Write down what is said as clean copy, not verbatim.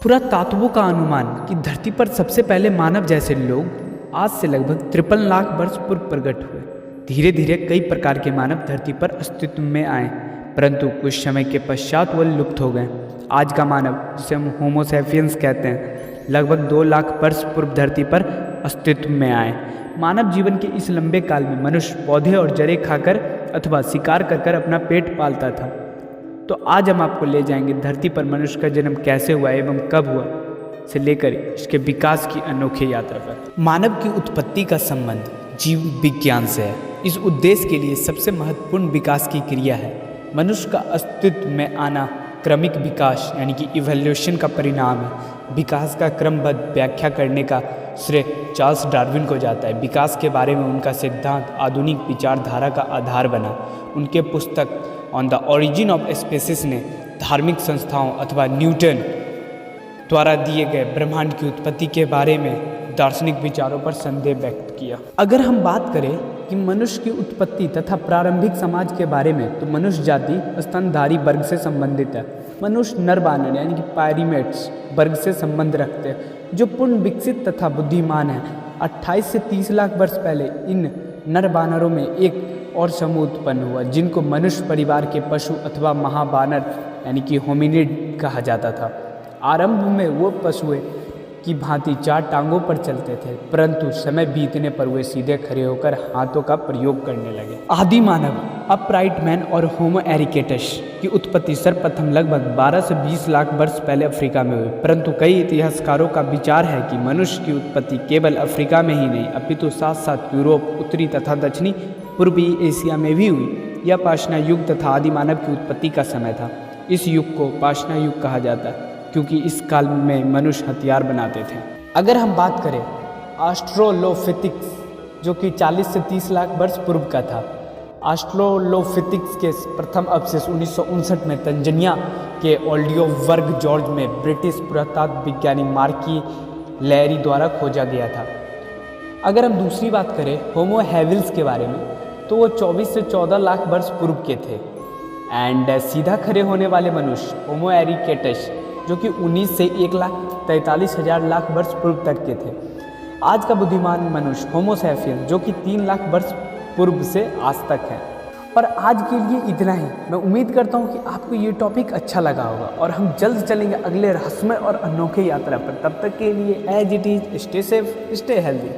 पुरातात्वों का अनुमान कि धरती पर सबसे पहले मानव जैसे लोग आज से लगभग 53 लाख वर्ष पूर्व प्रकट हुए। धीरे धीरे कई प्रकार के मानव धरती पर अस्तित्व में आए, परंतु कुछ समय के पश्चात वो लुप्त हो गए। आज का मानव, जिसे हम होमो सैपियंस कहते हैं, लगभग 2 लाख वर्ष पूर्व धरती पर अस्तित्व में आए। मानव जीवन के इस लंबे काल में मनुष्य पौधे और जड़ें खाकर अथवा शिकार कर अपना पेट पालता था। तो आज हम आपको ले जाएंगे धरती पर मनुष्य का जन्म कैसे हुआ एवं कब हुआ से लेकर इसके विकास की अनोखी यात्रा पर। मानव की उत्पत्ति का संबंध जीव विज्ञान से है। इस उद्देश्य के लिए सबसे महत्वपूर्ण विकास की क्रिया है। मनुष्य का अस्तित्व में आना क्रमिक विकास यानी कि इवोल्यूशन का परिणाम है। विकास का क्रमबद्ध व्याख्या करने का श्रेय चार्ल्स डार्विन को जाता है। विकास के बारे में उनका सिद्धांत आधुनिक विचारधारा का आधार बना। उनके पुस्तक on the origin of species ने धार्मिक संस्थाओं अथवा न्यूटन द्वारा दिए गए ब्रह्मांड की उत्पत्ति के बारे में दार्शनिक विचारों पर संदेह व्यक्त किया। अगर हम बात करें कि मनुष्य की उत्पत्ति तथा प्रारंभिक समाज के बारे में, तो मनुष्य जाति स्तनधारी वर्ग से संबंधित है। मनुष्य नर बानर यानी कि प्राइमेट्स वर्ग से संबंध रखते हैं, जो पूर्ण विकसित तथा बुद्धिमान है। 28 से 30 लाख वर्ष पहले इन नर बानरों में एक और समूह उत्पन्न हुआ, जिनको मनुष्य परिवार के पशु अथवा महाबानर यानी कि होमिनिड कहा जाता था। आरंभ में वो पशुओं की भांति 4 टांगों पर चलते थे, परंतु समय बीतने पर वे सीधे खड़े होकर हाथों का प्रयोग करने लगे। आदि मानव अपराइट मैन और होमो एरिकेटस की उत्पत्ति सर्वप्रथम लगभग 12 से 20 लाख वर्ष पहले अफ्रीका में हुई, परंतु कई इतिहासकारों का विचार है कि मनुष्य की उत्पत्ति केवल अफ्रीका में ही नहीं, अपितु साथ साथ यूरोप, उत्तरी तथा दक्षिणी पूर्वी एशिया में भी हुई। यह पाषाण युग तथा आदि मानव की उत्पत्ति का समय था। इस युग को पाषाण युग कहा जाता है क्योंकि इस काल में मनुष्य हथियार बनाते थे। अगर हम बात करें ऑस्ट्रेलोपिथेकस, जो कि 40 से 30 लाख वर्ष पूर्व का था। ऑस्ट्रेलोपिथेकस के प्रथम अवशेष 1959 में तंजानिया के ओल्डियोवर्ग जॉर्ज में ब्रिटिश पुरातत्व विज्ञानी मार्की लैरी द्वारा खोजा गया था। अगर हम दूसरी बात करें होमो हैबिलिस के बारे में, तो वो 24 से 14 लाख वर्ष पूर्व के थे। एंड सीधा खड़े होने वाले मनुष्य होमो एरिकेटस, जो कि 19 से 1,43,000 लाख वर्ष पूर्व तक के थे। आज का बुद्धिमान मनुष्य होमो सैपियंस, जो कि 3 लाख वर्ष पूर्व से आज तक है। और आज के लिए इतना ही। मैं उम्मीद करता हूँ कि आपको ये टॉपिक अच्छा लगा होगा और हम जल्द चलेंगे अगले रहस्यमय और अनोखे यात्रा पर। तब तक के लिए as it is, stay safe, stay healthy.